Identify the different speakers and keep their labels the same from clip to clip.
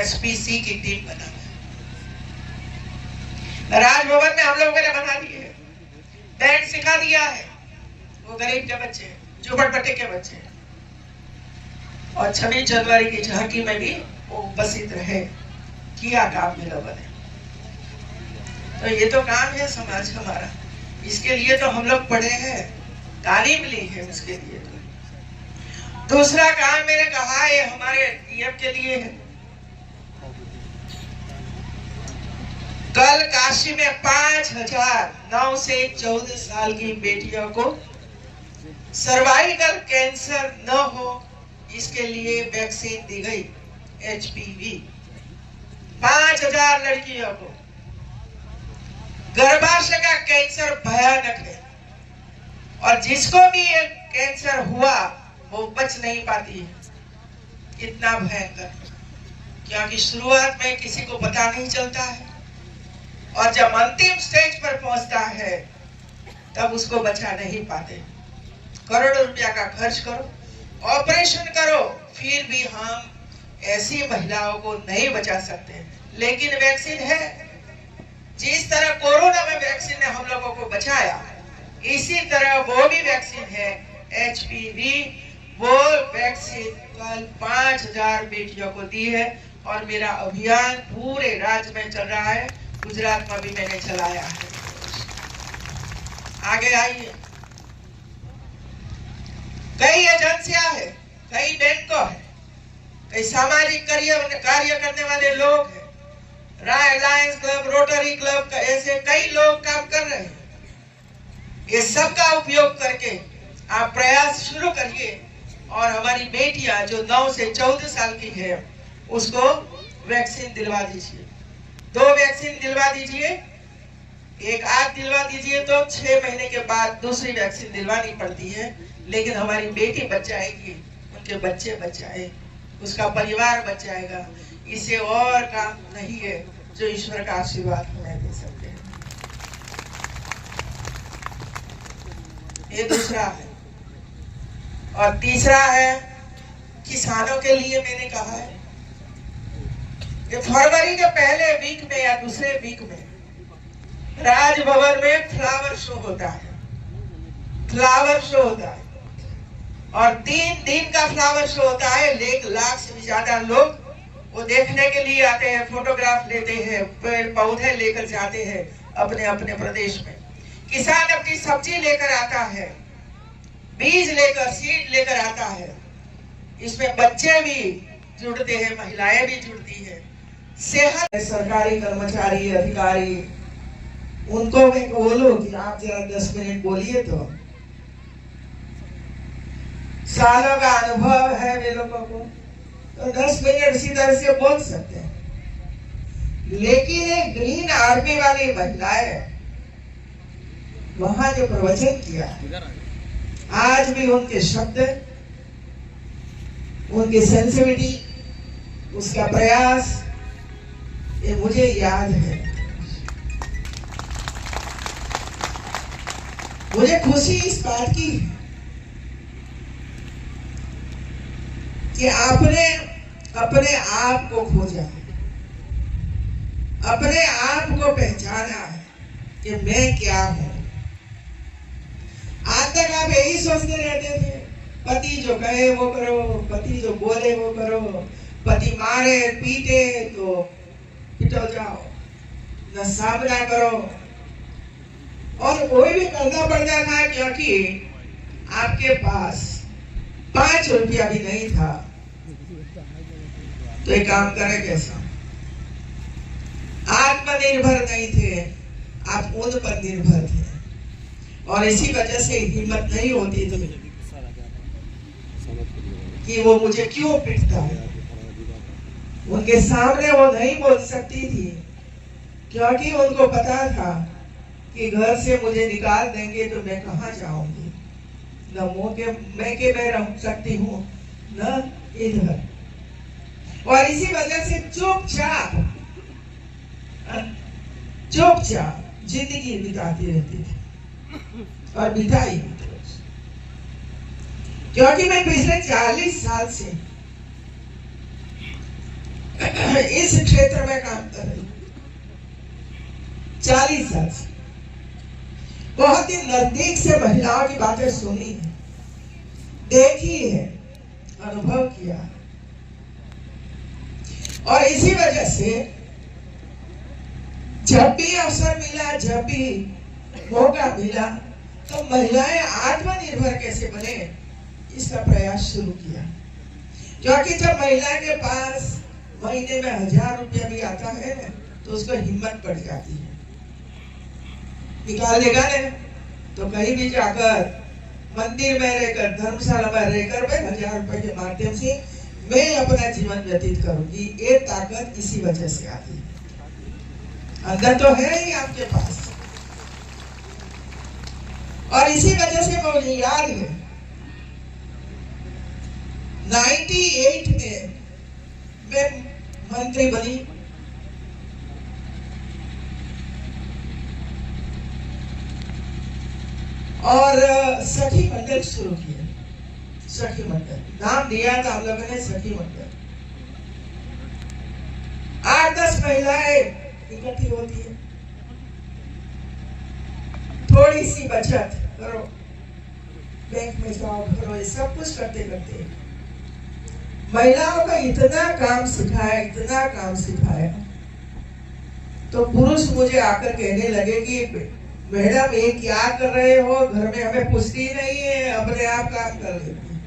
Speaker 1: SPC की team बनाना है। राजभवन में हम लोगों ने बना दिए है, बैंड सिखा दिया है, वो गरीब के बच्चे, झोपड़पट्टी के बच्चे, और 26 जनवरी की झांकी में भी वो उपस्थित रहे, किया काम भी लोगों ने। तो ये तो काम है समाज हमारा, इसके लिए तो हम लोग पढ़े हैं, तालीम ली है उसके लिए। तो दूसरा काम मैंने कहा ये हमारे DF के लिए है। कल काशी में 5000 9 से 14 साल की बेटियों को सर्वाइकल कैंसर न हो इसके लिए वैक्सीन दी गई, HPV। 5000 लड़कियों को। गर्भाशय का कैंसर भयानक है और जिसको भी ये कैंसर हुआ वो बच नहीं पाती है, इतना भयंकर, क्योंकि शुरुआत में किसी को पता नहीं चलता है और जब अंतिम स्टेज पर पहुंचता है तब उसको बचा नहीं पाते। करोड़ों रुपया का खर्च करो, ऑपरेशन करो, फिर भी हम ऐसी महिलाओं को नहीं बचा सकते। लेकिन वैक्सीन है, जिस तरह कोरोना में वैक्सीन ने हम लोगों को बचाया, इसी तरह वो भी वैक्सीन है HPV। वो वैक्सीन कल 5000 बेटियों को दी है और मेरा अभियान पूरे राज्य में चल रहा है, गुजरात में भी मैंने चलाया है। आगे आइए, कई एजेंसियां है, कई बैंक है, कई सामाजिक कार्य करने वाले लोग हैं, अलायंस क्लब, रोटरी क्लब का, ऐसे कई लोग काम कर रहे हैं। ये सब का उपयोग करके आप प्रयास शुरू करिए और हमारी बेटियां जो 9 से 14 साल की है उसको वैक्सीन दिलवा दीजिए। 2 वैक्सीन दिलवा दीजिए, एक आज दिलवा दीजिए तो 6 महीने के बाद दूसरी वैक्सीन दिलवानी पड़ती है, लेकिन हमारी बेटी बच जाएगी, उनके बच्चे बच जाए, उसका परिवार बच जाएगा। इसे और काम नहीं है जो ईश्वर का आशीर्वाद हमें दे सकते हैं। ये दूसरा है। और तीसरा है किसानों के लिए मैंने कहा है कि फरवरी के पहले वीक में या दूसरे वीक में राजभवन में फ्लावर शो होता है, फ्लावर शो होता है और 3 दिन का फ्लावर शो होता है। 1 लाख से भी ज्यादा लोग वो देखने के लिए आते हैं, फोटोग्राफ लेते हैं, पेड़ पौधे लेकर जाते हैं अपने अपने प्रदेश में। किसान अपनी सब्जी लेकर आता है, बीज लेकर, सीड लेकर आता है। इसमें बच्चे भी जुड़ते हैं, महिलाएं भी जुड़ती है। सेहत सरकारी कर्मचारी, अधिकारी, उनको मैं बोलो कि आप जरा 10 मिनट बोलिए। तो सालों का अनुभव है वे लोगों को, तो 10 मिनट इसी तरह से बोल सकते हैं। लेकिन एक ग्रीन आर्मी वाली महिलाएं वहां जो प्रवचन किया, आज भी उनके शब्द, उनकी सेंसिटिविटी, उसका प्रयास, ये मुझे याद है। मुझे खुशी इस बात की कि आपने अपने आप को खोजा, अपने आप को पहचाना है कि मैं क्या हूं। आज तक आप यही सोचते रहते थे, पति जो कहे वो करो, पति जो बोले वो करो, पति मारे पीटे तो पिटो जाओ, न सामना करो। और कोई भी करना पड़ता था क्योंकि आपके पास 5 रुपया भी नहीं था, तो एक काम करे कैसा। आत्मनिर्भर नहीं थे, आप उन पर निर्भर थे और इसी वजह से हिम्मत नहीं होती थी कि वो मुझे क्यों पिटता है। उनके सामने वो नहीं बोल सकती थी क्योंकि उनको पता था कि घर से मुझे निकाल देंगे तो मैं कहाँ जाऊंगी, न मैं के मैं रह सकती हूँ न इधर। और इसी वजह से चुपचाप जिंदगी बिताती रहती थी और बिताई। क्योंकि मैं पिछले 40 साल से इस क्षेत्र में काम कर रही 40 साल से, बहुत ही नजदीक से महिलाओं की बातें सुनी है, देखी है, अनुभव किया है। और इसी वजह से जब भी अवसर मिला, जब भी मौका मिला, तो महिलाएं आत्मनिर्भर कैसे बने इसका प्रयास शुरू किया। क्योंकि जब महिला के पास महीने में 1000 रुपया भी आता है तो उसको हिम्मत बढ़ जाती है, निकाल देगा ने तो कहीं भी जाकर मंदिर में रहकर, धर्मशाला में रहकर मैं 1000 रुपए के माध्यम से मैं अपना जीवन व्यतीत करूंगी। ये ताकत इसी वजह से आती है, अंदर तो है ही आपके पास। और इसी वजह से मुझे याद है 98 में मैं मंत्री बनी और सखी मंडल शुरू किया। सखी मंडल नाम दिया था हम लोगों ने, सखी मंडल। 8-10 महिलाएं इकट्ठी होती है, थोड़ी सी बचत करो, बैंक में जाओ, करो, ये सब कुछ करते करते महिलाओं का इतना काम सिखाया, इतना काम सिखाया, तो पुरुष मुझे आकर कहने लगे कि मैडम ये क्या कर रहे हो, घर में हमें पूछती नहीं है, अपने आप काम कर लेती है।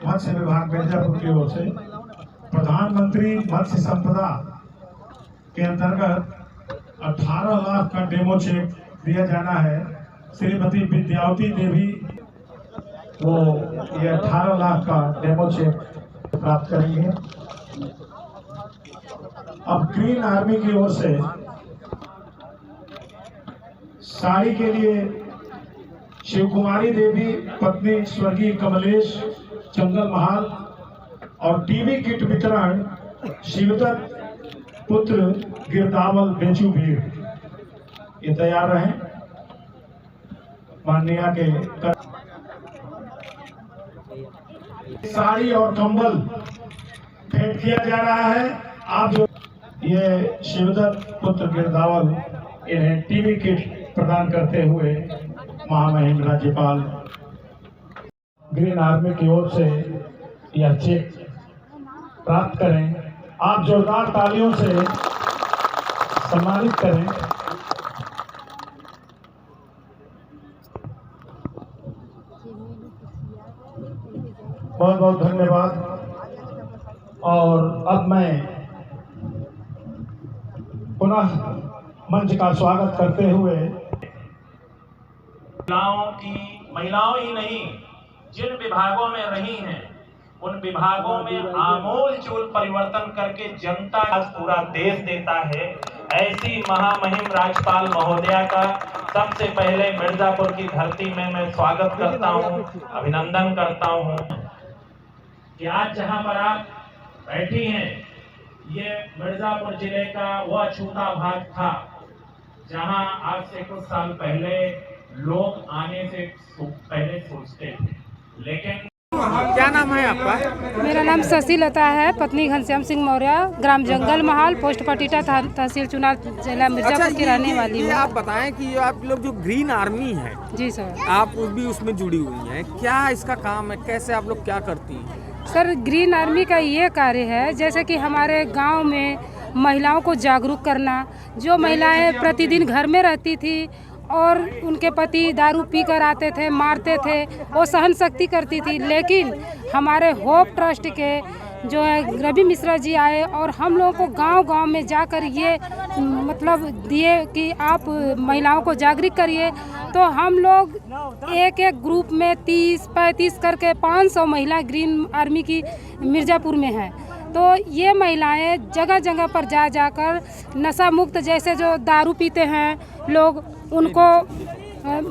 Speaker 2: मत्स्य विभाग मिर्जापुर की ओर से प्रधानमंत्री मत्स्य संपदा के अंतर्गत 18 लाख का डेमो चेक दिया जाना है। श्रीमती विद्यावती देवी वो ये 18 लाख का डेमो चेक प्राप्त करेंगे। अब ग्रीन आर्मी की ओर से साड़ी के लिए शिव कुमारी देवी पत्नी स्वर्गीय कमलेश जंगल महाल और टीवी किट वितरण शिवदत्त पुत्र गिरदावल बेचू भीड़, ये तैयार रहे। माननीय के साड़ी और कंबल भेंट किया जा रहा है। आप जो ये शिवदत्त पुत्र गिरदावल इन्हें टीवी किट प्रदान करते हुए महामहिम राज्यपाल ग्रीन आर्मी की ओर से यह चेक प्राप्त करें। आप जोरदार तालियों से सम्मानित करें। बहुत बहुत धन्यवाद। और अब मैं पुनः मंच का स्वागत करते हुए
Speaker 3: महिलाओं ही नहीं, जिन विभागों में रही हैं उन विभागों में आमूल चूल परिवर्तन करके जनता का पूरा देश देता है। ऐसी महामहिम राज्यपाल महोदया का सबसे पहले मिर्जापुर की धरती में मैं स्वागत करता हूं, अभिनंदन करता हूं कि आज जहां पर आप बैठी हैं ये मिर्जापुर जिले का वह छूटा भाग था जहां आज से कुछ साल पहले लोग आने से पहले सोचते थे, लेकिन
Speaker 4: क्या नाम है आपका?
Speaker 5: मेरा नाम शशि लता है, पत्नी घनश्याम सिंह मौर्य, ग्राम जंगल महल, पोस्ट पटीटा, तहसील चुनार, जिला मिर्जापुर की रहने वाली हूँ।
Speaker 4: आप बताएं कि आप लोग जो ग्रीन आर्मी है,
Speaker 5: जी सर,
Speaker 4: आप भी उसमें जुड़ी हुई हैं, क्या इसका काम है, कैसे आप लोग क्या करती हैं?
Speaker 5: सर ग्रीन आर्मी का ये कार्य है जैसे कि हमारे गांव में महिलाओं को जागरूक करना। जो महिलाएं प्रतिदिन घर में रहती थी और उनके पति दारू पी कर आते थे, मारते थे, वो सहन शक्ति करती थी, लेकिन हमारे होप ट्रस्ट के जो है रवि मिश्रा जी आए और हम लोगों को गांव-गांव में जाकर ये मतलब दिए कि आप महिलाओं को जागरूक करिए। तो हम लोग एक ग्रुप में 30-35 करके 500 महिला ग्रीन आर्मी की मिर्ज़ापुर में है। तो ये महिलाएं जगह जगह पर जाकर नशा मुक्त, जैसे जो दारू पीते हैं लोग, उनको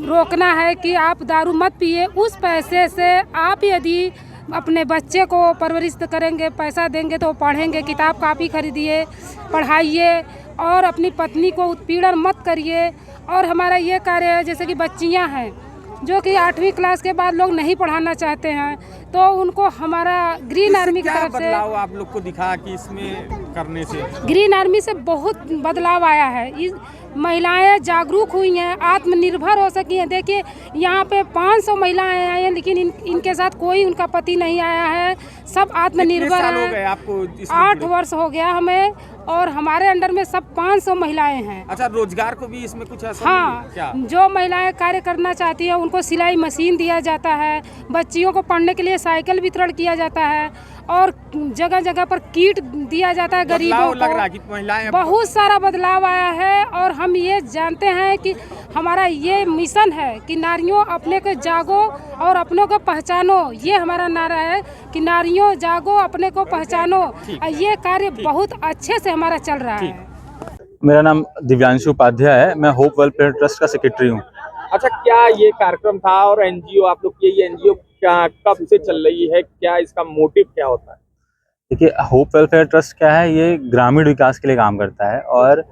Speaker 5: रोकना है कि आप दारू मत पिए। उस पैसे से आप यदि अपने बच्चे को परवरिश करेंगे, पैसा देंगे तो पढ़ेंगे, किताब कापी खरीदिए, पढ़ाइए और अपनी पत्नी को उत्पीड़न मत करिए और हमारा ये कार्य है, जैसे कि बच्चियां हैं जो कि 8वीं क्लास के बाद लोग नहीं पढ़ाना चाहते हैं, तो उनको हमारा ग्रीन आर्मी की
Speaker 4: क्या
Speaker 5: तरफ से
Speaker 4: बदलाव आप लोग को दिखा कि इसमें करने से?
Speaker 5: ग्रीन आर्मी से बहुत बदलाव आया है। इस महिलाएं जागरूक हुई हैं, आत्मनिर्भर हो सकी हैं। देखिए यहाँ पे 500 महिलाएं आई हैं, लेकिन इनके साथ कोई उनका पति नहीं आया है, सब आत्मनिर्भर
Speaker 4: कितने साल हो गए
Speaker 5: हैं।
Speaker 4: आपको इसमें
Speaker 5: 8
Speaker 4: जुड़े?
Speaker 5: वर्ष हो गया हमें, और हमारे अंडर में सब 500 महिलाएं हैं।
Speaker 4: अच्छा, रोजगार को भी इसमें कुछ असर
Speaker 5: हाँ,
Speaker 4: क्या?
Speaker 5: जो महिलाएं कार्य करना चाहती हैं उनको सिलाई मशीन दिया जाता है, बच्चियों को पढ़ने के लिए साइकिल वितरण किया जाता है, और जगह जगह पर किट दिया जाता है गरीबों
Speaker 4: बदलाव लग रहा है
Speaker 5: को।
Speaker 4: कि महिलाएं
Speaker 5: बहुत सारा बदलाव आया है, और हम ये जानते हैं कि हमारा ये मिशन है कि नारियों अपने को जागो और अपनों को पहचानो। ये हमारा नारा है कि नारियों जागो, अपने को पहचानो। और ये कार्य बहुत अच्छे से हमारा चल रहा है।
Speaker 6: मेरा नाम दिव्यांशु उपाध्याय है। मैं होप वेलफेयर ट्रस्ट का सेक्रेटरी हूँ।
Speaker 4: अच्छा, क्या ये कार्यक्रम था और एनजीओ आप लोग की, ये एनजीओ क्या कब से चल रही है, क्या इसका मोटिव क्या होता है?
Speaker 6: देखिए, होप वेलफेयर ट्रस्ट क्या है, ये ग्रामीण विकास के लिए काम करता है और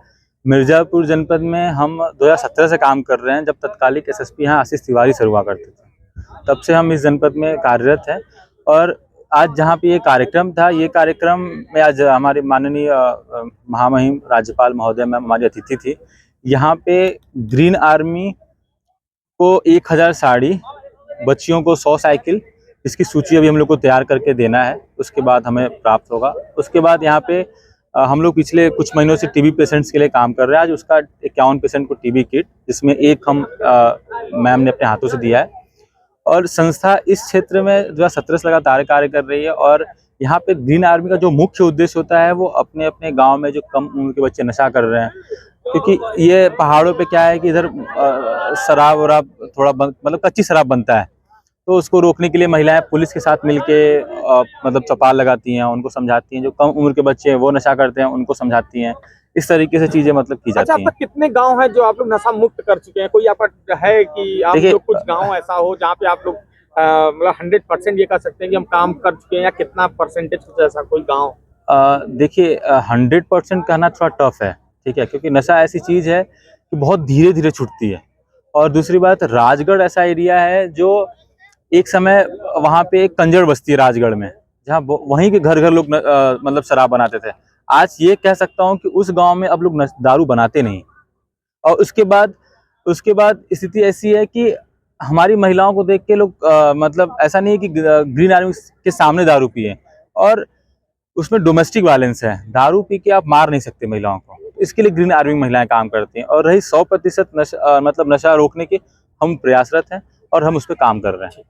Speaker 6: मिर्ज़ापुर जनपद में हम 2017 से काम कर रहे हैं। जब तत्कालिक एसएसपी यहाँ आशीष तिवारी सर हुआ करते थे, तब से हम इस जनपद में कार्यरत हैं। और आज जहाँ पे ये कार्यक्रम था, ये कार्यक्रम में आज हमारे माननीय महामहिम राज्यपाल महोदय मैम हमारी अतिथि थी। यहाँ पे ग्रीन आर्मी को 1000 साड़ी, बच्चियों को 100 साइकिल, इसकी सूची अभी हम लोग को तैयार करके देना है, उसके बाद हमें प्राप्त होगा। उसके बाद यहाँ पे हम लोग पिछले कुछ महीनों से टीबी पेशेंट्स के लिए काम कर रहे हैं। आज उसका 51 पेशेंट को टीबी किट, जिसमें एक हम मैम ने अपने हाथों से दिया है। और संस्था इस क्षेत्र में 2017 से लगातार कार्य कर रही है। और यहाँ पे ग्रीन आर्मी का जो मुख्य उद्देश्य होता है, वो अपने अपने गांव में जो कम उम्र के बच्चे नशा कर रहे हैं, क्योंकि ये पहाड़ों पे क्या है कि इधर शराब वराब थोड़ा मतलब कच्ची शराब बनता है, तो उसको रोकने के लिए महिलाएं पुलिस के साथ मिलके मतलब चौपाल लगाती हैं, उनको समझाती हैं। जो कम उम्र के बच्चे हैं वो नशा करते हैं, उनको समझाती हैं। इस तरीके से चीजें मतलब की
Speaker 4: अच्छा,
Speaker 6: जाती
Speaker 4: अब
Speaker 6: हैं।
Speaker 4: तक कितने गांव हैं जो आप लोग नशा मुक्त कर चुके हैं? कोई आपका है कि आप
Speaker 6: देखिए,
Speaker 4: लोग कुछ गांव ऐसा हो जहाँ पे आप लोग मतलब 100% ये कह सकते हैं कि हम काम कर चुके हैं, या कितना परसेंटेज कुछ ऐसा कोई गाँव?
Speaker 6: देखिए, 100% कहना थोड़ा टफ है, ठीक है, क्योंकि नशा ऐसी चीज़ है कि बहुत धीरे धीरे छूटती है। और दूसरी बात, राजगढ़ ऐसा एरिया है जो एक समय वहाँ पे एक कंजर बस्ती है राजगढ़ में, जहाँ वहीं के घर घर लोग मतलब शराब बनाते थे। आज ये कह सकता हूँ कि उस गांव में अब लोग दारू बनाते नहीं। और उसके बाद स्थिति ऐसी है कि हमारी महिलाओं को देख के लोग मतलब ऐसा नहीं है कि ग्रीन आर्मी के सामने दारू पिए, और उसमें डोमेस्टिक वायलेंस है। दारू पी के आप मार नहीं सकते महिलाओं को, इसके लिए ग्रीन आर्मी महिलाएं काम करती हैं। और रही 100% मतलब नशा रोकने के, हम प्रयासरत हैं और हम उस पर काम कर रहे हैं।